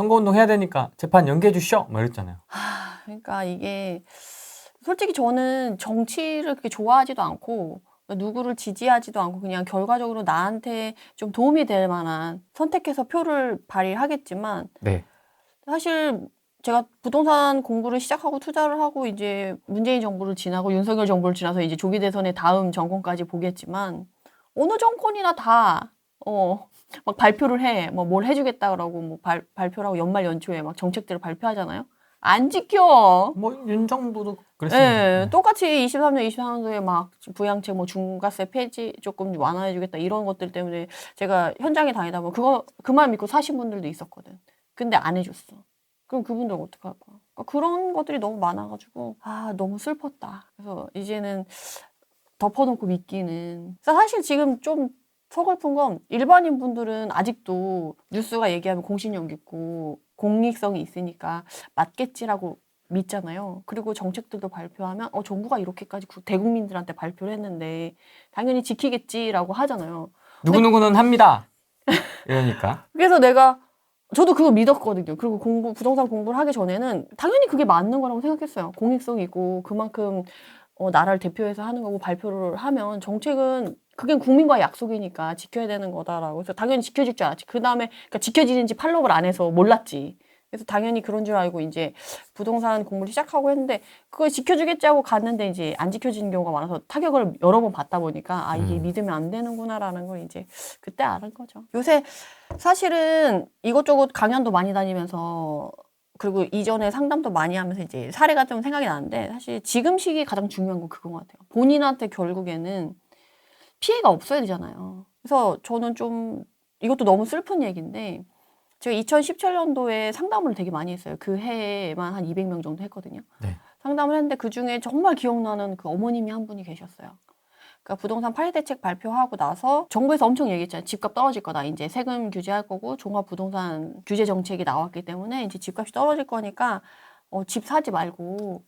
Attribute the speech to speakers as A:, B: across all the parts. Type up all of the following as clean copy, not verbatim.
A: 선거운동 해야 되니까 재판 연기해 주시오. 막 이랬잖아요.
B: 그러니까 이게 솔직히 저는 정치를 그렇게 좋아하지도 않고 누구를 지지하지도 않고 그냥 결과적으로 나한테 좀 도움이 될 만한 선택해서 표를 발휘하겠지만
A: 네.
B: 사실 제가 부동산 공부를 시작하고 투자를 하고 이제 문재인 정부를 지나고 윤석열 정부를 지나서 이제 조기 대선의 다음 정권까지 보겠지만 어느 정권이나 다 막 발표를 해. 뭐 뭘 해 주겠다 그러고 뭐 발표를 하고 연말 연초에 막 정책들을 발표하잖아요. 안 지켜.
A: 뭐 윤 정부도 그랬습니다.
B: 예.
A: 네.
B: 똑같이 23년, 24년도에 막 부양책 뭐 중과세 폐지 조금 완화해 주겠다 이런 것들 때문에 제가 현장에 다니다 보면 그 말 믿고 사신 분들도 있었거든. 근데 안 해 줬어. 그럼 그분들은 어떡할 거야. 그러니까 그런 것들이 너무 많아 가지고 너무 슬펐다. 그래서 이제는 덮어 놓고 믿기는. 사실 지금 좀 서글픈 건 일반인 분들은 아직도 뉴스가 얘기하면 공신력 있고 공익성이 있으니까 맞겠지라고 믿잖아요. 그리고 정책들도 발표하면 정부가 이렇게까지 대국민들한테 발표를 했는데 당연히 지키겠지라고 하잖아요. 근데
A: 누구누구는 합니다. 이러니까.
B: 그래서 저도 그거 믿었거든요. 그리고 부동산 공부를 하기 전에는 당연히 그게 맞는 거라고 생각했어요. 공익성이 있고 그만큼 나라를 대표해서 하는 거고 발표를 하면 정책은 그게 국민과의 약속이니까 지켜야 되는 거다라고. 그래서 당연히 지켜질 줄 알았지. 그다음에 그러니까 지켜지는지 팔로우를 안 해서 몰랐지. 그래서 당연히 그런 줄 알고 이제 부동산 공부를 시작하고 했는데 그걸 지켜주겠지 하고 갔는데 이제 안 지켜지는 경우가 많아서 타격을 여러 번 받다 보니까 이게 믿으면 안 되는구나라는 걸 이제 그때 알은 거죠. 요새 사실은 이것저것 강연도 많이 다니면서 그리고 이전에 상담도 많이 하면서 이제 사례가 좀 생각이 나는데 사실 지금 시기에 가장 중요한 건 그건 것 같아요. 본인한테 결국에는 피해가 없어야 되잖아요. 그래서 저는 좀 이것도 너무 슬픈 얘기인데 제가 2017년도에 상담을 되게 많이 했어요. 그 해에만 한 200명 정도 했거든요.
A: 네.
B: 상담을 했는데 그중에 정말 기억나는 그 어머님이 한 분이 계셨어요. 그러니까 부동산 8일 대책 발표하고 나서 정부에서 엄청 얘기했잖아요. 집값 떨어질 거다. 이제 세금 규제할 거고 종합부동산 규제 정책이 나왔기 때문에 이제 집값이 떨어질 거니까 집 사지 말고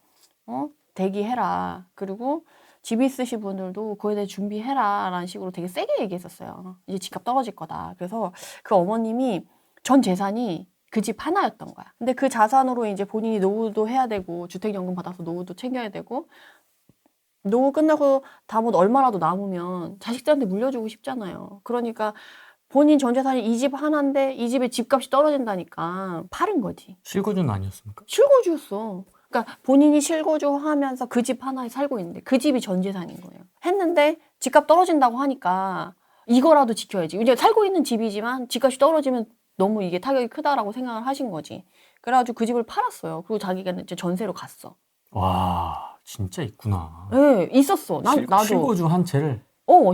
B: 대기해라. 그리고 집 있으신 분들도 그거에 대해 준비해라. 라는 식으로 되게 세게 얘기했었어요. 이제 집값 떨어질 거다. 그래서 그 어머님이 전 재산이 그 집 하나였던 거야. 근데 그 자산으로 이제 본인이 노후도 해야 되고 주택연금 받아서 노후도 챙겨야 되고 노후 끝나고 다 뭐 얼마라도 남으면 자식들한테 물려주고 싶잖아요. 그러니까 본인 전 재산이 이 집 하나인데 이 집의 집값이 떨어진다니까 팔은 거지.
A: 실거주는 아니었습니까?
B: 실거주였어. 그러니까 본인이 실거주하면서 그 집 하나에 살고 있는데 그 집이 전 재산인 거예요. 했는데 집값 떨어진다고 하니까 이거라도 지켜야지. 이제 살고 있는 집이지만 집값이 떨어지면 너무 이게 타격이 크다라고 생각을 하신 거지. 그래가지고 그 집을 팔았어요. 그리고 자기가 이제 전세로 갔어.
A: 와, 진짜 있구나.
B: 예, 있었어. 나도.
A: 실거주 한 채를.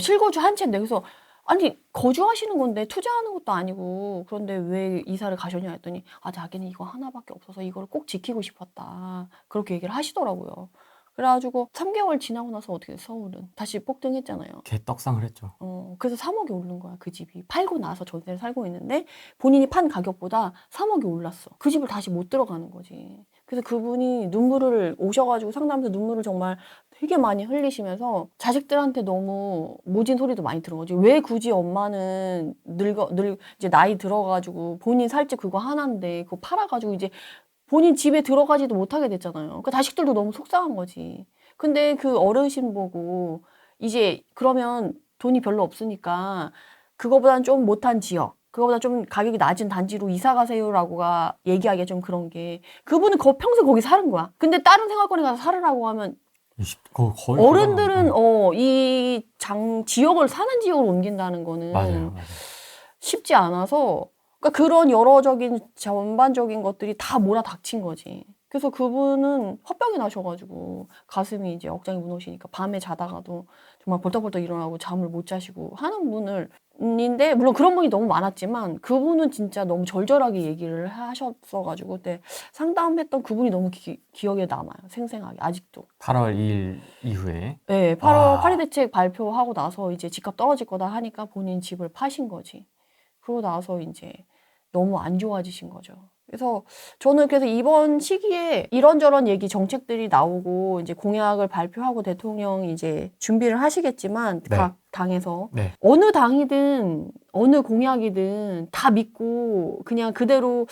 B: 실거주 한 채인데. 그래서 아니 거주하시는 건데 투자하는 것도 아니고 그런데 왜 이사를 가셨냐 했더니 자기는 이거 하나밖에 없어서 이거를 꼭 지키고 싶었다. 그렇게 얘기를 하시더라고요. 그래가지고 3개월 지나고 나서 어떻게 됐어? 서울은 다시 폭등했잖아요.
A: 개떡상을 했죠.
B: 그래서 3억이 오른 거야, 그 집이. 팔고 나서 전세를 살고 있는데 본인이 판 가격보다 3억이 올랐어. 그 집을 다시 못 들어가는 거지. 그래서 그분이 눈물을 오셔가지고 상담하면서 눈물을 정말 되게 많이 흘리시면서 자식들한테 너무 모진 소리도 많이 들은 거지. 왜 굳이 엄마는 이제 나이 들어가지고 본인 살 집 그거 하나인데 그거 팔아가지고 이제 본인 집에 들어가지도 못하게 됐잖아요. 그러니까 자식들도 너무 속상한 거지. 근데 그 어르신 보고 이제 그러면 돈이 별로 없으니까 그거보다는 좀 못한 지역, 그거보다 좀 가격이 낮은 단지로 이사 가세요라고가 얘기하기가 좀 그런 게 그분은 평생 거기 사는 거야. 근데 다른 생활권에 가서 살으라고 하면
A: 거의
B: 어른들은
A: 불가능한,
B: 이 지역을 사는 지역으로 옮긴다는 거는
A: 맞아요.
B: 쉽지 않아서 그러니까 그런 여러적인 전반적인 것들이 다 몰아닥친 거지. 그래서 그분은 화병이 나셔가지고 가슴이 이제 억장이 무너지니까 밤에 자다가도 정말 벌떡벌떡 일어나고 잠을 못 자시고 하는 분인데 물론 그런 분이 너무 많았지만 그분은 진짜 너무 절절하게 얘기를 하셨어가지고 그때 상담했던 그분이 너무 기억에 남아요. 생생하게 아직도.
A: 8월 2일 이후에.
B: 네, 8월 8일 대책 발표하고 나서 이제 집값 떨어질 거다 하니까 본인 집을 파신 거지. 그러고 나서 이제 너무 안 좋아지신 거죠. 그래서 저는 그래서 이번 시기에 이런저런 얘기 정책들이 나오고 이제 공약을 발표하고 대통령이 이제 준비를 하시겠지만
A: 네.
B: 각 당에서
A: 네.
B: 어느 당이든 어느 공약이든 다 믿고 그냥 그대로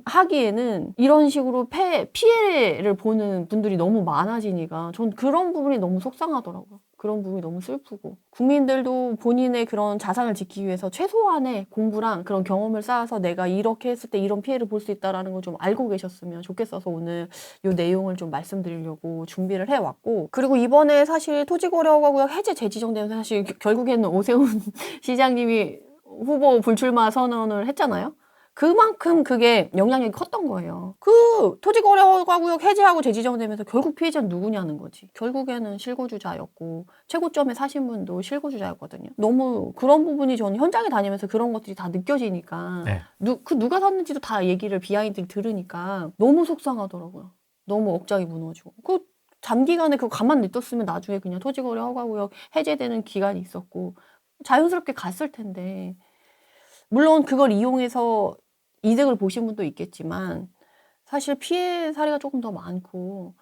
B: 하기에는 이런 식으로 피해를 보는 분들이 너무 많아지니까 전 그런 부분이 너무 속상하더라고요. 그런 부분이 너무 슬프고 국민들도 본인의 그런 자산을 지키기 위해서 최소한의 공부랑 그런 경험을 쌓아서 내가 이렇게 했을 때 이런 피해를 볼 수 있다라는 걸 좀 알고 계셨으면 좋겠어서 오늘 이 내용을 좀 말씀드리려고 준비를 해왔고 그리고 이번에 사실 토지거래허가구역 해제 재지정되면서 사실 결국에는 오세훈 시장님이 후보 불출마 선언을 했잖아요. 그만큼 그게 영향력이 컸던 거예요. 그 토지거래허가구역 해제하고 재지정되면서 결국 피해자는 누구냐는 거지. 결국에는 실거주자였고 최고점에 사신 분도 실거주자였거든요. 너무 그런 부분이 저는 현장에 다니면서 그런 것들이 다 느껴지니까
A: 네.
B: 누가 샀는지도 다 얘기를 비하인드를 들으니까 너무 속상하더라고요. 너무 억장이 무너지고. 그 단기간에 그거 가만 냅뒀으면 나중에 그냥 토지거래허가구역 해제되는 기간이 있었고 자연스럽게 갔을 텐데 물론 그걸 이용해서 이득을 보신 분도 있겠지만 사실 피해 사례가 조금 더 많고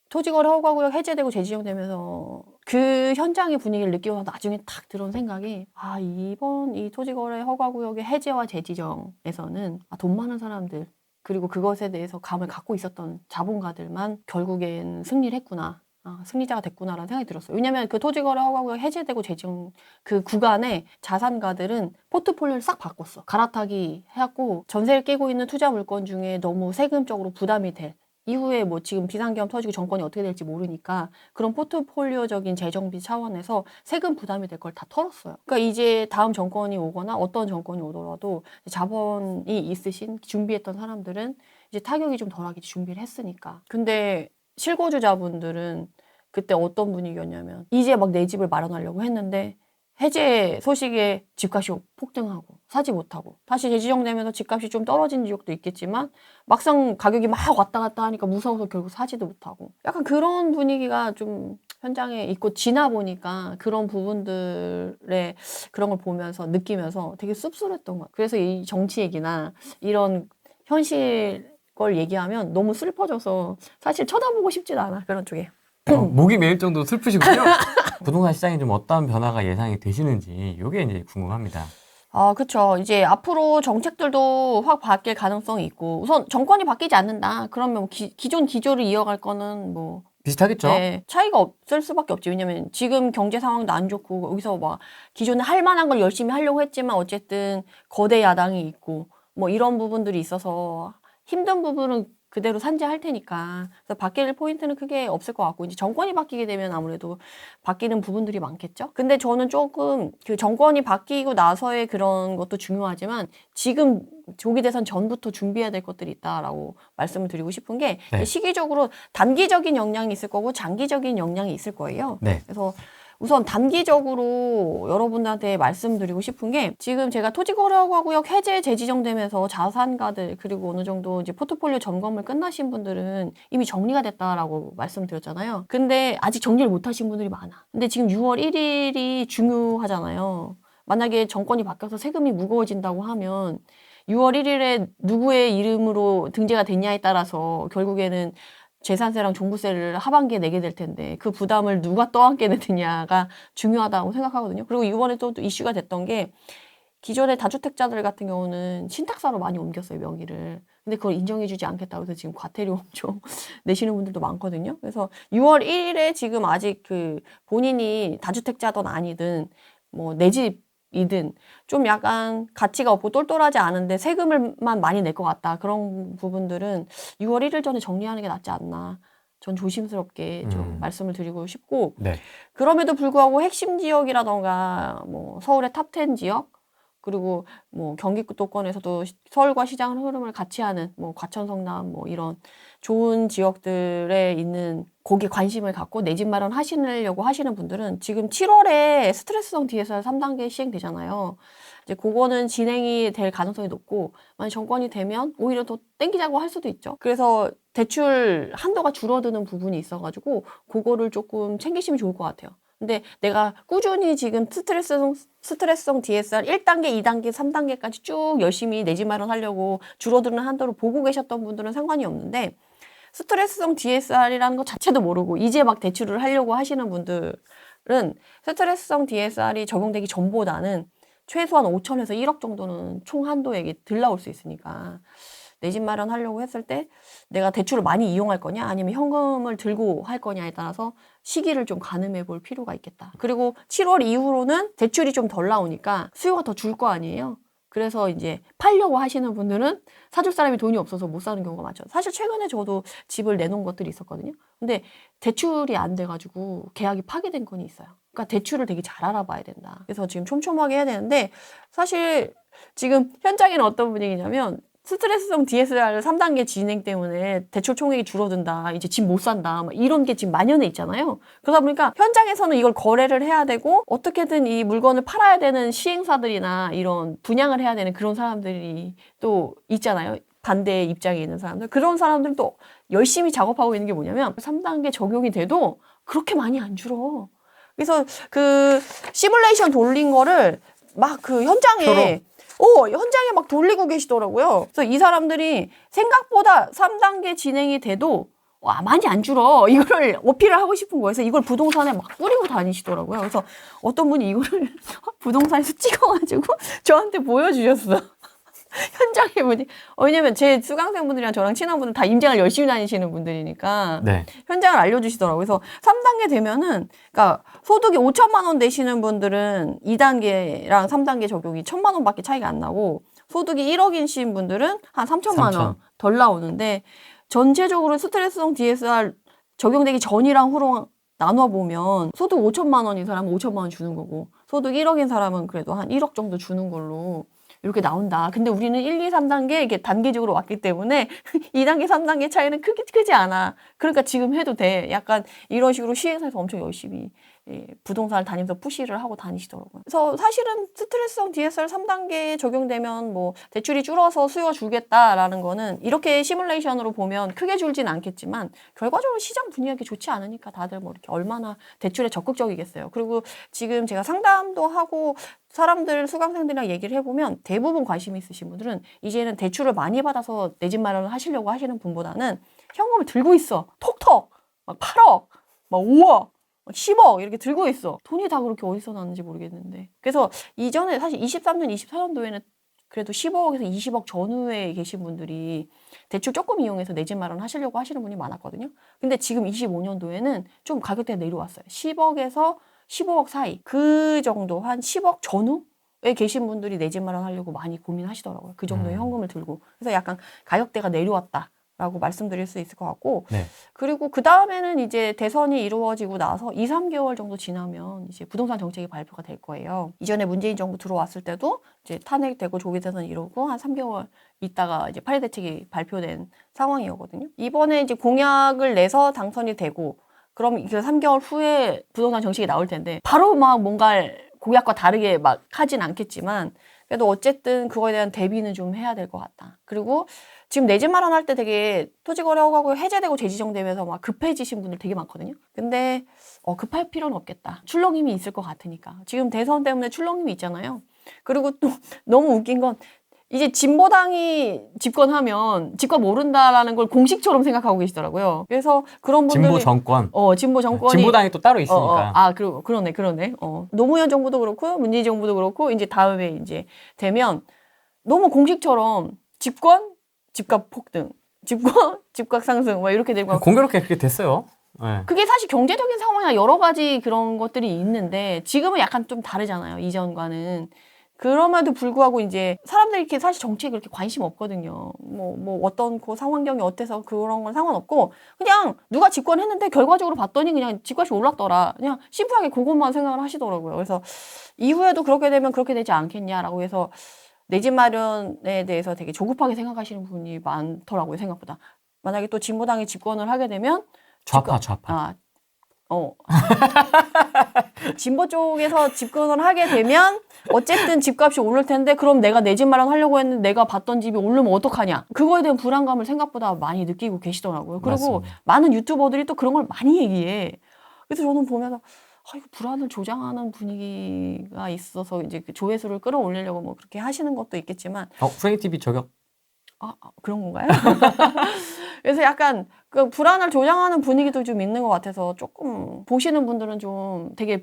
B: 토지거래 허가구역 해제되고 재지정되면서 그 현장의 분위기를 느끼고 나중에 탁 들어온 생각이 이번 이 토지거래 허가구역의 해제와 재지정에서는 돈 많은 사람들 그리고 그것에 대해서 감을 갖고 있었던 자본가들만 결국엔 승리를 했구나. 승리자가 됐구나라는 생각이 들었어요. 왜냐면 그 토지거래 허가구역 해제되고 재지정 그 구간에 자산가들은 포트폴리오를 싹 바꿨어. 갈아타기 해갖고 전세를 끼고 있는 투자 물건 중에 너무 세금적으로 부담이 될 이후에 뭐 지금 비상계엄 터지고 정권이 어떻게 될지 모르니까 그런 포트폴리오적인 재정비 차원에서 세금 부담이 될 걸 다 털었어요. 그러니까 이제 다음 정권이 오거나 어떤 정권이 오더라도 자본이 있으신 준비했던 사람들은 이제 타격이 좀 덜하게 준비를 했으니까. 근데 실거주자분들은 그때 어떤 분위기였냐면 이제 막 내 집을 마련하려고 했는데 해제 소식에 집값이 폭등하고 사지 못하고 다시 재지정되면서 집값이 좀 떨어진 지역도 있겠지만 막상 가격이 막 왔다 갔다 하니까 무서워서 결국 사지도 못하고 약간 그런 분위기가 좀 현장에 있고 지나 보니까 그런 부분들의 그런 걸 보면서 느끼면서 되게 씁쓸했던 것 같아요. 그래서 이 정치 얘기나 이런 현실 걸 얘기하면 너무 슬퍼져서 사실 쳐다보고 싶진 않아 그런 쪽에.
A: 목이 메일 정도로 슬프시군요. 부동산 시장이 좀 어떤 변화가 예상이 되시는지 이게 이제 궁금합니다.
B: 그쵸. 이제 앞으로 정책들도 확 바뀔 가능성이 있고 우선 정권이 바뀌지 않는다. 그러면 뭐 기존 기조를 이어갈 거는 뭐
A: 비슷하겠죠?
B: 네, 차이가 없을 수밖에 없지. 왜냐면 지금 경제 상황도 안 좋고 여기서 막 기존에 할 만한 걸 열심히 하려고 했지만 어쨌든 거대 야당이 있고 뭐 이런 부분들이 있어서 힘든 부분은 그대로 산재할 테니까. 그래서 바뀔 포인트는 크게 없을 것 같고 이제 정권이 바뀌게 되면 아무래도 바뀌는 부분들이 많겠죠. 근데 저는 조금 그 정권이 바뀌고 나서의 그런 것도 중요하지만 지금 조기 대선 전부터 준비해야 될 것들이 있다라고 말씀을 드리고 싶은 게
A: 네.
B: 시기적으로 단기적인 영향이 있을 거고 장기적인 영향이 있을 거예요.
A: 네.
B: 그래서 우선 단기적으로 여러분들한테 말씀드리고 싶은 게 지금 제가 토지거래허가구역 해제 재지정되면서 자산가들 그리고 어느 정도 이제 포트폴리오 점검을 끝나신 분들은 이미 정리가 됐다라고 말씀드렸잖아요. 근데 아직 정리를 못 하신 분들이 많아. 근데 지금 6월 1일이 중요하잖아요. 만약에 정권이 바뀌어서 세금이 무거워진다고 하면 6월 1일에 누구의 이름으로 등재가 됐냐에 따라서 결국에는 재산세랑 종부세를 하반기에 내게 될 텐데 그 부담을 누가 떠안게 되느냐가 중요하다고 생각하거든요. 그리고 이번에 또 이슈가 됐던 게 기존의 다주택자들 같은 경우는 신탁사로 많이 옮겼어요, 명의를. 근데 그걸 인정해주지 않겠다고 해서 지금 과태료 엄청 내시는 분들도 많거든요. 그래서 6월 1일에 지금 아직 그 본인이 다주택자든 아니든 뭐 내 집이든 좀 약간 가치가 없고 똘똘하지 않은데 세금을만 많이 낼 것 같다. 그런 부분들은 6월 1일 전에 정리하는 게 낫지 않나. 전 조심스럽게 좀 말씀을 드리고 싶고
A: 네.
B: 그럼에도 불구하고 핵심 지역이라던가 뭐 서울의 탑10 지역 그리고 뭐 경기도권에서도 서울과 시장 흐름을 같이 하는 뭐 과천 성남 뭐 이런 좋은 지역들에 있는 거기에 관심을 갖고 내 집 마련 하시려고 하시는 분들은 지금 7월에 스트레스성 DSR 3단계 시행되잖아요. 이제 그거는 진행이 될 가능성이 높고 만약 정권이 되면 오히려 더 땡기자고 할 수도 있죠. 그래서 대출 한도가 줄어드는 부분이 있어가지고 그거를 조금 챙기시면 좋을 것 같아요. 근데 내가 꾸준히 지금 스트레스성 DSR 1단계, 2단계, 3단계까지 쭉 열심히 내 집 마련하려고 줄어드는 한도를 보고 계셨던 분들은 상관이 없는데 스트레스성 DSR이라는 것 자체도 모르고 이제 막 대출을 하려고 하시는 분들은 스트레스성 DSR이 적용되기 전보다는 최소한 5천에서 1억 정도는 총 한도액이 덜 나올 수 있으니까 내 집 마련하려고 했을 때 내가 대출을 많이 이용할 거냐 아니면 현금을 들고 할 거냐에 따라서 시기를 좀 가늠해 볼 필요가 있겠다. 그리고 7월 이후로는 대출이 좀 덜 나오니까 수요가 더 줄 거 아니에요. 그래서 이제 팔려고 하시는 분들은 사줄 사람이 돈이 없어서 못 사는 경우가 많죠. 사실 최근에 저도 집을 내놓은 것들이 있었거든요. 근데 대출이 안 돼가지고 계약이 파기된 건이 있어요. 그러니까 대출을 되게 잘 알아봐야 된다. 그래서 지금 촘촘하게 해야 되는데 사실 지금 현장에는 어떤 분위기냐면 스트레스성 DSR 3단계 진행 때문에 대출 총액이 줄어든다. 이제 집 못 산다. 막 이런 게 지금 만연해 있잖아요. 그러다 보니까 현장에서는 이걸 거래를 해야 되고 어떻게든 이 물건을 팔아야 되는 시행사들이나 이런 분양을 해야 되는 그런 사람들이 또 있잖아요. 반대의 입장에 있는 사람들. 그런 사람들도 열심히 작업하고 있는 게 뭐냐면 3단계 적용이 돼도 그렇게 많이 안 줄어. 그래서 그 시뮬레이션 돌린 거를 막 그 현장에 현장에 막 돌리고 계시더라고요. 그래서 이 사람들이 생각보다 3단계 진행이 돼도 많이 안 줄어. 이거를 어필을 하고 싶은 거예요. 그래서 이걸 부동산에 막 뿌리고 다니시더라고요. 그래서 어떤 분이 이거를 부동산에서 찍어가지고 저한테 보여주셨어. 현장에 보니. 왜냐면 제 수강생분들이랑 저랑 친한 분들 다 임장을 열심히 다니시는 분들이니까
A: 네.
B: 현장을 알려주시더라고요. 그래서 3단계 되면은, 그러니까 소득이 5천만 원 되시는 분들은 2단계랑 3단계 적용이 1,000만 원밖에 차이가 안 나고 소득이 1억이신 분들은 한 3천만 원 덜 나오는데 전체적으로 스트레스성 DSR 적용되기 전이랑 후랑 나눠보면 소득 5천만 원인 사람은 5천만 원 주는 거고 소득 1억인 사람은 그래도 한 1억 정도 주는 걸로 이렇게 나온다. 근데 우리는 1, 2, 3단계 이렇게 단계적으로 왔기 때문에 2단계, 3단계 차이는 크지 않아. 그러니까 지금 해도 돼. 약간 이런 식으로 시행사에서 엄청 열심히 부동산을 다니면서 푸시를 하고 다니시더라고요. 그래서 사실은 스트레스성 DSR 3단계에 적용되면 뭐 대출이 줄어서 수요가 줄겠다라는 거는 이렇게 시뮬레이션으로 보면 크게 줄진 않겠지만 결과적으로 시장 분위기가 좋지 않으니까 다들 뭐 이렇게 얼마나 대출에 적극적이겠어요. 그리고 지금 제가 상담도 하고 사람들, 수강생들이랑 얘기를 해보면 대부분 관심 있으신 분들은 이제는 대출을 많이 받아서 내 집 마련을 하시려고 하시는 분보다는 현금을 들고 있어. 톡톡! 막 8억! 막 5억! 10억 이렇게 들고 있어. 돈이 다 그렇게 어디서 났는지 모르겠는데. 그래서 이전에 사실 23년, 24년도에는 그래도 15억에서 20억 전후에 계신 분들이 대출 조금 이용해서 내 집 마련 하시려고 하시는 분이 많았거든요. 근데 지금 25년도에는 좀 가격대가 내려왔어요. 10억에서 15억 사이. 그 정도 한 10억 전후에 계신 분들이 내 집 마련 하려고 많이 고민하시더라고요. 그 정도의 현금을 들고. 그래서 약간 가격대가 내려왔다. 라고 말씀드릴 수 있을 것 같고
A: 네.
B: 그리고 그 다음에는 이제 대선이 이루어지고 나서 2, 3개월 정도 지나면 이제 부동산 정책이 발표가 될 거예요. 이전에 문재인 정부 들어왔을 때도 이제 탄핵되고 조기 대선 이루고 한 3개월 있다가 이제 8.1 대책이 발표된 상황이었거든요. 이번에 이제 공약을 내서 당선이 되고 그럼 그 3개월 후에 부동산 정책이 나올 텐데 바로 막 뭔가 공약과 다르게 막 하진 않겠지만 그래도 어쨌든 그거에 대한 대비는 좀 해야 될 것 같다. 그리고 지금 내 집 마련할 때 되게 토지거래허가가 해제되고 재지정되면서 막 급해지신 분들 되게 많거든요. 근데 급할 필요는 없겠다. 출렁임이 있을 것 같으니까. 지금 대선 때문에 출렁임이 있잖아요. 그리고 또 너무 웃긴 건 이제 진보당이 집권하면 집권 모른다라는 걸 공식처럼 생각하고 계시더라고요. 그래서 그런 분들이
A: 진보 정권.
B: 진보 정권이
A: 진보당이 또 따로 있으니까.
B: 그리고 그러네. 노무현 정부도 그렇고 문재인 정부도 그렇고 이제 다음에 이제 되면 너무 공식처럼 집권, 집값 폭등, 집권, 집값 상승 막 이렇게 되고
A: 공교롭게 그렇게 됐어요. 네.
B: 그게 사실 경제적인 상황이나 여러 가지 그런 것들이 있는데 지금은 약간 좀 다르잖아요. 이전과는. 그럼에도 불구하고 이제 사람들이 이렇게 사실 정치에 그렇게 관심 없거든요. 뭐 어떤 그 상환경이 어때서 그런 건 상관없고 그냥 누가 집권했는데 결과적으로 봤더니 그냥 집값이 올랐더라. 그냥 심플하게 그것만 생각을 하시더라고요. 그래서 이후에도 그렇게 되면 그렇게 되지 않겠냐라고 해서 내 집 마련에 대해서 되게 조급하게 생각하시는 분이 많더라고요. 생각보다. 만약에 또 진보당이 집권을 하게 되면
A: 좌파.
B: 진보 쪽에서 집권을 하게 되면 어쨌든 집값이 오를 텐데 그럼 내가 내 집 마련하려고 했는데 내가 봤던 집이 오르면 어떡하냐. 그거에 대한 불안감을 생각보다 많이 느끼고 계시더라고요. 그리고
A: 맞습니다.
B: 많은 유튜버들이 또 그런 걸 많이 얘기해. 그래서 저는 보면서 이거 불안을 조장하는 분위기가 있어서 이제 그 조회수를 끌어올리려고 뭐 그렇게 하시는 것도 있겠지만
A: 프랭이 TV 저격.
B: 그런 건가요? 그래서 약간 그 불안을 조장하는 분위기도 좀 있는 것 같아서 조금 보시는 분들은 좀 되게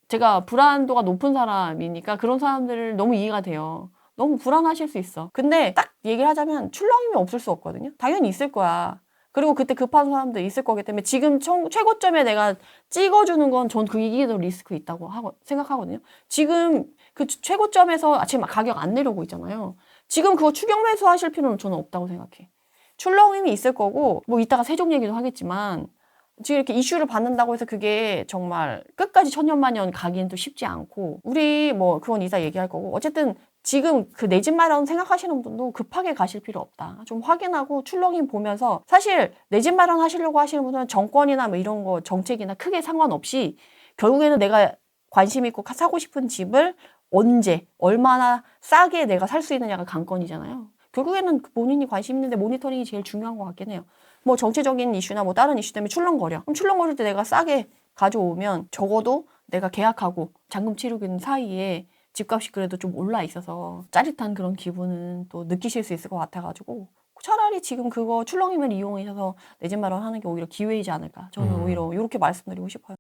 B: 제가 불안도가 높은 사람이니까 그런 사람들을 너무 이해가 돼요. 너무 불안하실 수 있어. 근데 딱 얘기를 하자면 출렁임이 없을 수 없거든요. 당연히 있을 거야. 그리고 그때 급한 사람도 있을 거기 때문에 지금 최고점에 내가 찍어주는 건 전 그게 더 리스크 있다고 생각하거든요. 지금 그 최고점에서 지금 가격 안 내려오고 있잖아요. 지금 그거 추격 매수 하실 필요는 저는 없다고 생각해. 출렁임이 있을 거고 뭐 이따가 세종 얘기도 하겠지만 지금 이렇게 이슈를 받는다고 해서 그게 정말 끝까지 천년만년 가기는 또 쉽지 않고 우리 뭐 그건 이따 얘기할 거고 어쨌든 지금 그 내 집 마련 생각하시는 분도 급하게 가실 필요 없다. 좀 확인하고 출렁임 보면서 사실 내 집 마련 하시려고 하시는 분은 정권이나 뭐 이런 거 정책이나 크게 상관없이 결국에는 내가 관심 있고 사고 싶은 집을 언제 얼마나 싸게 내가 살 수 있느냐가 관건이잖아요. 결국에는 본인이 관심 있는데 모니터링이 제일 중요한 것 같긴 해요. 뭐 정치적인 이슈나 뭐 다른 이슈 때문에 출렁거려. 그럼 출렁거릴 때 내가 싸게 가져오면 적어도 내가 계약하고 잔금 치르는 사이에 집값이 그래도 좀 올라 있어서 짜릿한 그런 기분은 또 느끼실 수 있을 것 같아가지고 차라리 지금 그거 출렁임을 이용해서 내 집 마련하는 게 오히려 기회이지 않을까. 저는 오히려 이렇게 말씀드리고 싶어요.